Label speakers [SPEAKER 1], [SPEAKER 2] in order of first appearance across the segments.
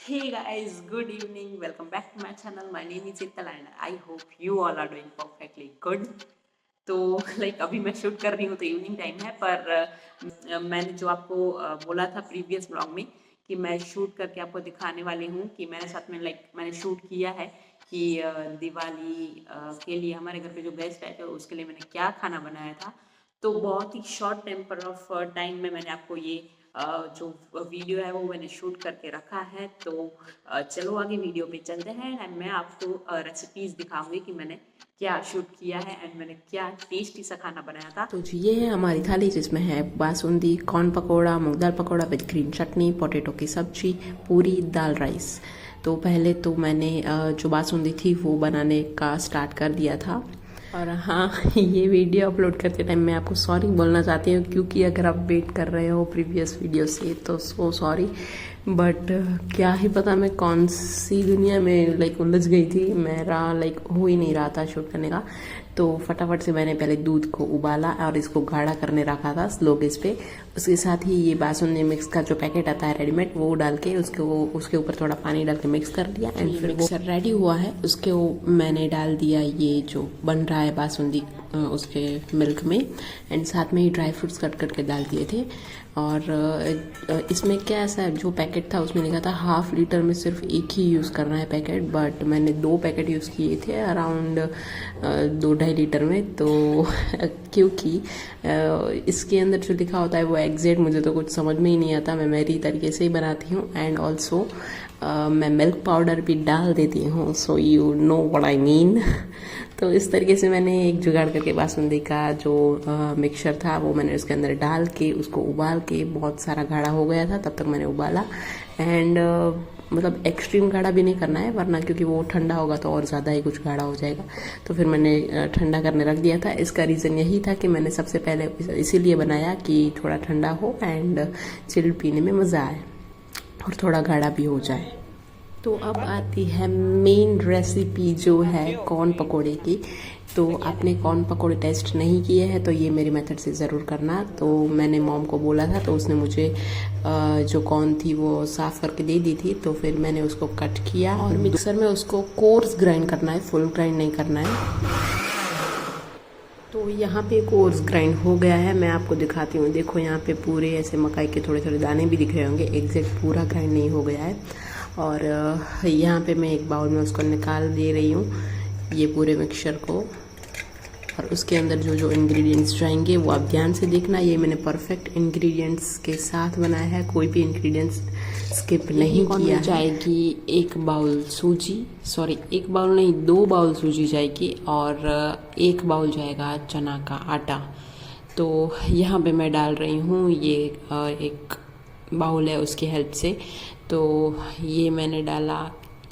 [SPEAKER 1] Hey guys, good evening. Welcome back to my channel. My name is Ital and I hope you all are doing perfectly good. तो अभी मैं shoot कर रही हूँ तो evening time है पर मैंने जो आपको बोला था प्रीवियस ब्लॉग में कि मैं शूट करके आपको दिखाने वाली हूँ कि मैंने साथ में मैंने शूट किया है कि दिवाली के लिए हमारे घर पे जो गेस्ट आए थे उसके लिए मैंने क्या खाना बनाया था। तो बहुत ही शॉर्ट टेम्पर ऑफ टाइम में मैंने आपको ये जो वीडियो है वो मैंने शूट करके रखा है। तो चलो आगे वीडियो पे चलते हैं एंड मैं आपको रेसिपीज दिखाऊंगी कि मैंने क्या शूट किया है एंड मैंने क्या टेस्टी सा खाना बनाया था।
[SPEAKER 2] तो जी ये है हमारी थाली जिसमें है basundi, corn pakora, moong dal pakora with green chutney, potato की सब्जी, पूरी, दाल, राइस। तो पहले तो मैंने जो बासुंदी थी वो बनाने का स्टार्ट कर दिया था। और हाँ, ये वीडियो अपलोड करते टाइम मैं आपको सॉरी बोलना चाहती हूँ क्योंकि अगर आप वेट कर रहे हो प्रीवियस वीडियो से तो सो सॉरी। बट क्या ही पता मैं कौन सी दुनिया में उलझ गई थी, मेरा हो ही नहीं रहा था शूट करने का। तो फटाफट से मैंने पहले दूध को उबाला और इसको गाढ़ा करने रखा था स्लो गैस पे। उसके साथ ही ये बासुंदी मिक्स का जो पैकेट आता है रेडीमेड वो डाल के उसके ऊपर थोड़ा पानी डाल के मिक्स कर दिया एंड फिर मिक्सर रेडी हुआ है। उसके मैंने डाल दिया ये जो बन रहा है बासुंदी उसके मिल्क में एंड साथ में ही ड्राई फ्रूट्स कट करके डाल दिए थे। और इसमें क्या ऐसा जो पैकेट था उसमें लिखा था 1/2 लीटर में सिर्फ एक ही यूज़ करना है पैकेट, बट मैंने 2 पैकेट यूज़ किए थे अराउंड 2-2.5 लीटर में। तो क्योंकि इसके अंदर जो लिखा होता है वो एग्जैक्ट मुझे तो कुछ समझ में ही नहीं आता, मैं मेरी तरीके से ही बनाती हूँ एंड ऑल्सो मैं मिल्क पाउडर भी डाल देती हूँ, so you know what I mean. तो इस तरीके से मैंने एक जुगाड़ करके बासुंदी का जो मिक्सचर था वो मैंने उसके अंदर डाल के उसको उबाल के, बहुत सारा गाढ़ा हो गया था तब तक मैंने उबाला एंड मतलब एक्सट्रीम गाढ़ा भी नहीं करना है वरना क्योंकि वो ठंडा होगा तो और ज़्यादा ही कुछ गाढ़ा हो जाएगा। तो फिर मैंने ठंडा करने रख दिया था। इसका रीज़न यही था कि मैंने सबसे पहले इसीलिए बनाया कि थोड़ा ठंडा हो एंड चिल्ड पीने में मज़ा आए और थोड़ा गाढ़ा भी हो जाए। तो अब आती है मेन रेसिपी जो है कॉर्न पकोड़े की। तो आपने कॉर्न पकोड़े टेस्ट नहीं किए हैं तो ये मेरी मेथड से ज़रूर करना। तो मैंने मॉम को बोला था तो उसने मुझे जो कॉर्न थी वो साफ़ करके दे दी थी। तो फिर मैंने उसको कट किया और मिक्सर में उसको कोर्स ग्राइंड करना है, फुल ग्राइंड नहीं करना है। तो यहाँ पे कोर्स ग्राइंड हो गया है, मैं आपको दिखाती हूँ। देखो यहाँ पे पूरे ऐसे मकाई के थोड़े थोड़े दाने भी दिख रहे होंगे, एग्जैक्ट पूरा ग्राइंड नहीं हो गया है। और यहाँ पे मैं एक बाउल में उसको निकाल दे रही हूँ ये पूरे मिक्सचर को। और उसके अंदर जो जो इंग्रेडिएंट्स जाएंगे वो आप ध्यान से देखना। ये मैंने परफेक्ट इंग्रेडिएंट्स के साथ बनाया है, कोई भी इंग्रेडिएंट्स स्किप नहीं किया है। जाएगी 1 बाउल सूजी, सॉरी 1 बाउल नहीं 2 बाउल सूजी जाएगी और 1 बाउल जाएगा चना का आटा। तो यहाँ पे मैं डाल रही हूँ ये एक बाउल है उसकी हेल्प से। तो ये मैंने डाला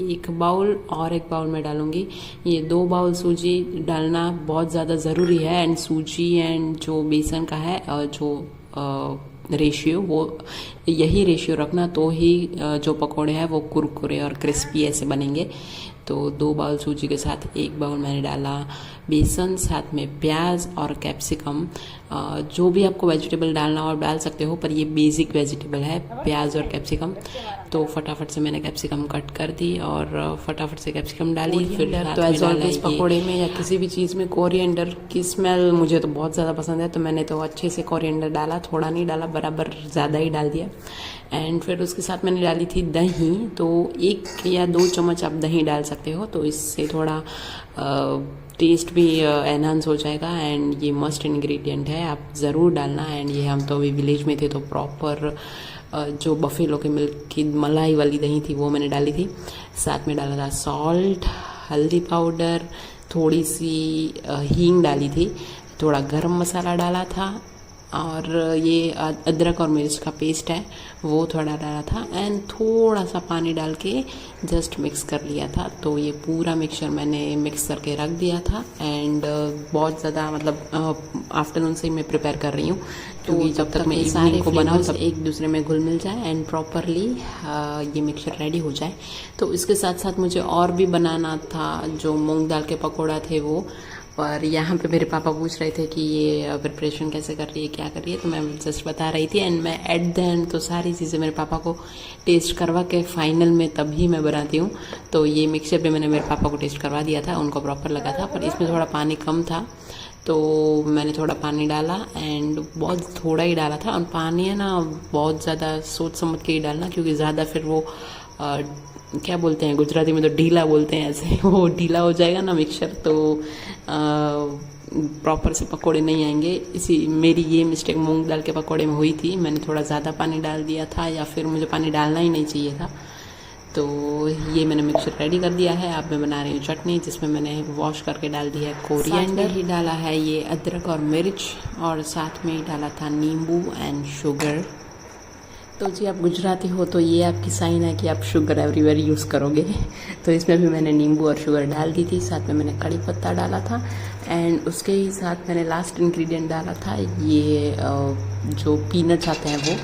[SPEAKER 2] 1 बाउल और 1 बाउल में डालूंगी। ये 2 बाउल सूजी डालना बहुत ज़्यादा ज़रूरी है एंड सूजी एंड जो बेसन का है जो रेशियो वो यही रेशियो रखना, तो ही जो पकोड़े हैं वो कुरकुरे और क्रिस्पी ऐसे बनेंगे। तो 2 बाउल सूजी के साथ 1 बाउल मैंने डाला बेसन, साथ में प्याज और कैप्सिकम। जो भी आपको वेजिटेबल डालना हो आप डाल सकते हो, पर ये बेसिक वेजिटेबल है प्याज और कैप्सिकम। तो फटाफट से मैंने कैप्सिकम कट कर दी और फटाफट से कैप्सिकम डाली। फिर तो एज ऑलवेज पकौड़े में या किसी भी चीज़ में कोरिएंडर की स्मेल मुझे तो बहुत ज़्यादा पसंद है, तो मैंने तो अच्छे से कोरिएंडर डाला, थोड़ा नहीं डाला, बराबर ज़्यादा ही डाल दिया। एंड फिर उसके साथ मैंने डाली थी दही। तो 1 या 2 चम्मच आप दही डाल सकते हो, तो इससे थोड़ा टेस्ट भी एनहांस हो जाएगा एंड ये मस्ट इंग्रेडिएंट है, आप ज़रूर डालना। एंड ये हम तो अभी विलेज में थे तो प्रॉपर जो बफेलो के मिल्क की मलाई वाली दही थी वो मैंने डाली थी। साथ में डाला था सॉल्ट, हल्दी पाउडर, थोड़ी सी हींग डाली थी, थोड़ा गरम मसाला डाला था और ये अदरक और मिर्च का पेस्ट है वो थोड़ा डाला था एंड थोड़ा सा पानी डाल के जस्ट मिक्स कर लिया था। तो ये पूरा मिक्सचर मैंने मिक्स करके रख दिया था एंड बहुत ज़्यादा मतलब आफ्टरनून से ही मैं प्रिपेयर कर रही हूँ क्योंकि जब तक मैं इवनिंग को बनाऊँ तब एक दूसरे में घुल मिल जाए एंड प्रॉपरली ये मिक्सचर रेडी हो जाए। तो इसके साथ साथ मुझे और भी बनाना था जो मूंग दाल के पकौड़ा थे वो, और यहाँ पे मेरे पापा पूछ रहे थे कि ये प्रिपरेशन कैसे कर रही है, क्या कर रही है, तो मैं जस्ट बता रही थी। एंड मैं एट द एंड तो सारी चीज़ें मेरे पापा को टेस्ट करवा के फाइनल में तभी मैं बनाती हूँ। तो ये मिक्सचर भी मैंने मेरे पापा को टेस्ट करवा दिया था, उनको प्रॉपर लगा था, पर इसमें थोड़ा पानी कम था तो मैंने थोड़ा पानी डाला एंड बहुत थोड़ा ही डाला था। और पानी है ना बहुत ज़्यादा सोच समझ के ही डालना, क्योंकि ज़्यादा फिर वो क्या बोलते हैं गुजराती में तो ढीला बोलते हैं, ऐसे वो ढीला हो जाएगा ना मिक्सचर, तो प्रॉपर से पकोड़े नहीं आएंगे। इसी मेरी ये मिस्टेक मूंग दाल के पकोड़े में हुई थी, मैंने थोड़ा ज़्यादा पानी डाल दिया था या फिर मुझे पानी डालना ही नहीं चाहिए था। तो ये मैंने मिक्सचर रेडी कर दिया है। अब मैं बना रही हूँ चटनी, जिसमें मैंने वॉश करके डाल दी है कोरिएंडर, ही डाला है ये अदरक और मिर्च, और साथ में ही डाला था नींबू एंड शुगर। तो जी आप गुजराती हो तो ये आपकी साइन है कि आप शुगर एवरीवेयर यूज़ करोगे। तो इसमें भी मैंने नींबू और शुगर डाल दी थी, साथ में मैंने कड़ी पत्ता डाला था एंड उसके ही साथ मैंने लास्ट इंग्रेडिएंट डाला था ये जो पीनट्स आते हैं वो।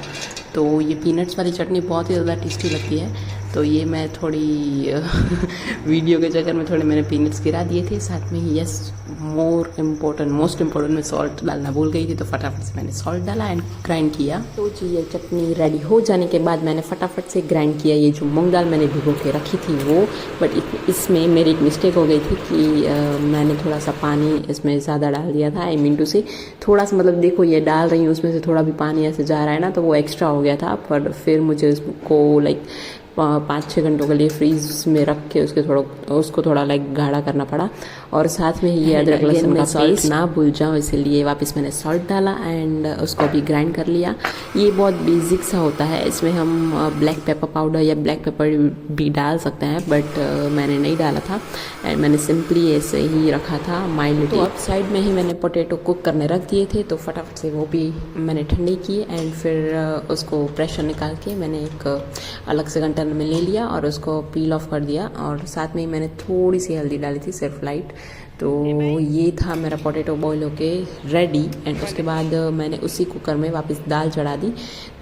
[SPEAKER 2] तो ये पीनट्स वाली चटनी बहुत ही ज़्यादा टेस्टी लगती है। तो ये मैं थोड़ी वीडियो के चक्कर में थोड़े मैंने पीनट्स गिरा दिए थे। साथ में ही यस मोस्ट इम्पोर्टेंट मैं सॉल्ट डालना भूल गई थी, तो फटाफट से मैंने सॉल्ट डाला एंड ग्राइंड किया। तो जी ये चटनी रेडी हो जाने के बाद मैंने फटाफट से ग्राइंड किया ये जो मूंग दाल मैंने भिगो के रखी थी वो। बट इसमें मेरी एक मिस्टेक हो गई थी कि मैंने थोड़ा सा पानी इसमें ज़्यादा डाल दिया था। आई मीन टू से थोड़ा सा, मतलब देखो ये डाल रही हूँ उसमें से थोड़ा भी पानी ऐसे जा रहा है ना, तो वो एक्स्ट्रा हो गया था। पर फिर मुझे उसको लाइक 5-6 घंटों के लिए फ्रीज में रख के उसको थोड़ा लाइक गाढ़ा करना पड़ा। और साथ में ये अदरक लहसुन का पेस्ट ना भूल जाओ, इसलिए वापस मैंने सॉल्ट डाला एंड उसको भी ग्राइंड कर लिया। ये बहुत बेसिक सा होता है, इसमें हम ब्लैक पेपर पाउडर या ब्लैक पेपर भी डाल सकते हैं, बट मैंने नहीं डाला था एंड मैंने सिंपली ऐसे ही रखा था माइल्ड। तो अब साइड में ही मैंने पोटैटो कुक करने रख दिए थे, तो फटाफट से वो भी मैंने ठंडे किए एंड फिर उसको प्रेशर निकाल के मैंने एक अलग से कंटेनर में ले लिया और उसको पील ऑफ कर दिया। और साथ में ही मैंने थोड़ी सी हल्दी डाली थी, सिर्फ लाइट। तो ये था मेरा पोटैटो बॉईल होके रेडी। एंड उसके बाद मैंने उसी कुकर में वापस दाल चढ़ा दी।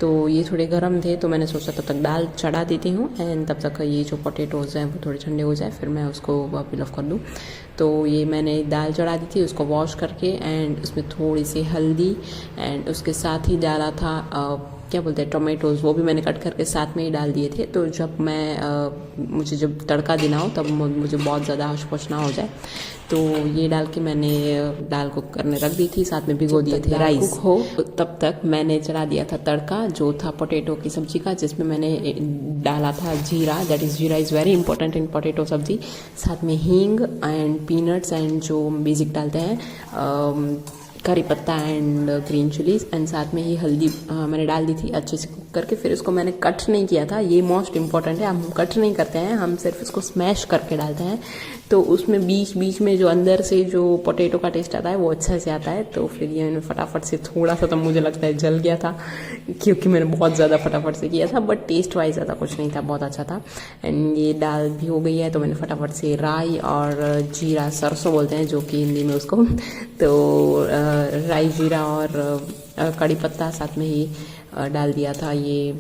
[SPEAKER 2] तो ये थोड़े गर्म थे तो मैंने सोचा तब तक दाल चढ़ा देती हूँ एंड तब तक ये जो पोटैटोज़ हैं वो थोड़े ठंडे हो जाए, फिर मैं उसको पील ऑफ कर दूँ। तो ये मैंने दाल चढ़ा दी थी, उसको वॉश करके एंड उसमें थोड़ी सी हल्दी एंड उसके साथ ही डाला था क्या बोलते हैं टोमेटोज़, वो भी मैंने कट करके साथ में ही डाल दिए थे। तो जब मैं मुझे जब तड़का देना हो तब मुझे बहुत ज़्यादा होश ना हो जाए, तो ये डाल के मैंने दाल को करने रख दी थी, साथ में भिगो दिए थे राइस हो। तब तक मैंने चढ़ा दिया था तड़का जो था पोटैटो की सब्जी का, जिसमें मैंने डाला था जीरा। दैट इज़ जीरा is very important in potato सब्जी। साथ में हींग एंड पीनट्स एंड जो बेसिक डालते हैं करी पत्ता एंड ग्रीन चिलीज एंड साथ में ही हल्दी मैंने डाल दी थी अच्छे से कुक करके। फिर इसको मैंने कट नहीं किया था, ये मोस्ट इम्पॉर्टेंट है। हम कट नहीं करते हैं, हम सिर्फ इसको स्मैश करके डालते हैं, तो उसमें बीच बीच में जो अंदर से जो पोटैटो का टेस्ट आता है वो अच्छा से आता है। तो फिर ये मैंने फटाफट से थोड़ा सा, तो मुझे लगता है जल गया था क्योंकि मैंने बहुत ज़्यादा फटाफट से किया था, बट टेस्ट वाइज ज़्यादा कुछ नहीं था, बहुत अच्छा था। एंड ये दाल भी हो गई है, तो मैंने फटाफट से राई और जीरा, सरसों बोलते हैं जो कि हिंदी में उसको, तो राई जीरा और कड़ी पत्ता साथ में ही डाल दिया था ये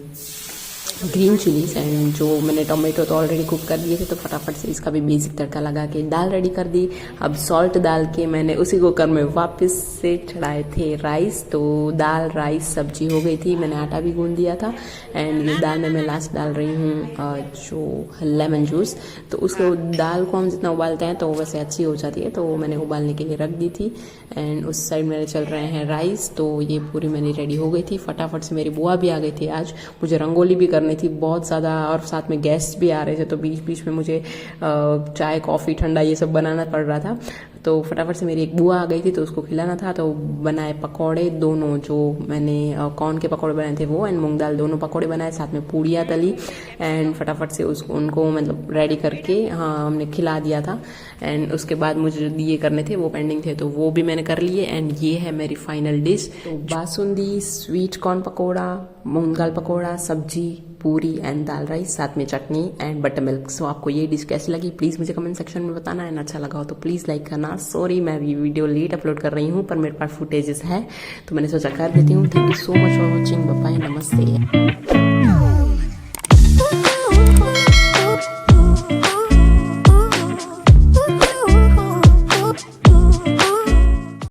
[SPEAKER 2] ग्रीन चिलीज एंड जो मैंने टोमेटो तो ऑलरेडी कुक कर दिए थे, तो फटाफट से इसका भी बेसिक तड़का लगा के दाल रेडी कर दी। अब सॉल्ट डाल के मैंने उसी कुकर में वापस से चढ़ाए थे राइस। तो दाल राइस सब्जी हो गई थी, मैंने आटा भी गूंद दिया था एंड ये दाल में मैं लास्ट डाल रही हूँ जो लेमन जूस। तो उसको दाल को हम जितना उबालते हैं तो वो वैसे अच्छी हो जाती है, तो वो मैंने उबालने के लिए रख दी थी एंड उस साइड मेरे चल रहे हैं राइस। तो ये पूरी मेरी रेडी हो गई थी। फटाफट से मेरी बुआ भी आ गई थी, आज मुझे रंगोली भी करनी थी बहुत ज़्यादा, और साथ में गेस्ट भी आ रहे थे, तो बीच बीच में मुझे चाय कॉफ़ी ठंडा ये सब बनाना पड़ रहा था। तो फटाफट से मेरी एक बुआ आ गई थी, तो उसको खिलाना था। तो बनाए पकौड़े दोनों, जो मैंने कॉर्न के पकौड़े बनाए थे वो एंड मूंग दाल दोनों पकौड़े बनाए, साथ में पूड़ियाँ तली एंड फटाफट से उनको मतलब रेडी करके हमने खिला दिया था। एंड उसके बाद मुझे ये करने थे, वो पेंडिंग थे, तो वो भी मैंने कर लिए एंड ये है मेरी फाइनल डिश। तो बासुंदी, स्वीट कॉर्न पकौड़ा, मूंग दाल पकौड़ा, सब्जी, पूरी एंड दाल राइस, साथ में चटनी एंड बटर मिल्क। सो आपको ये डिश कैसी लगी प्लीज़ मुझे कमेंट सेक्शन में बताना एंड अच्छा लगा हो तो प्लीज़ लाइक करना। सॉरी मैं ये वीडियो लेट अपलोड कर रही हूँ, पर मेरे पास फुटेजेस है तो मैंने सोचा कर देती हूँ। Thank you so much for watching, bye bye, नमस्ते।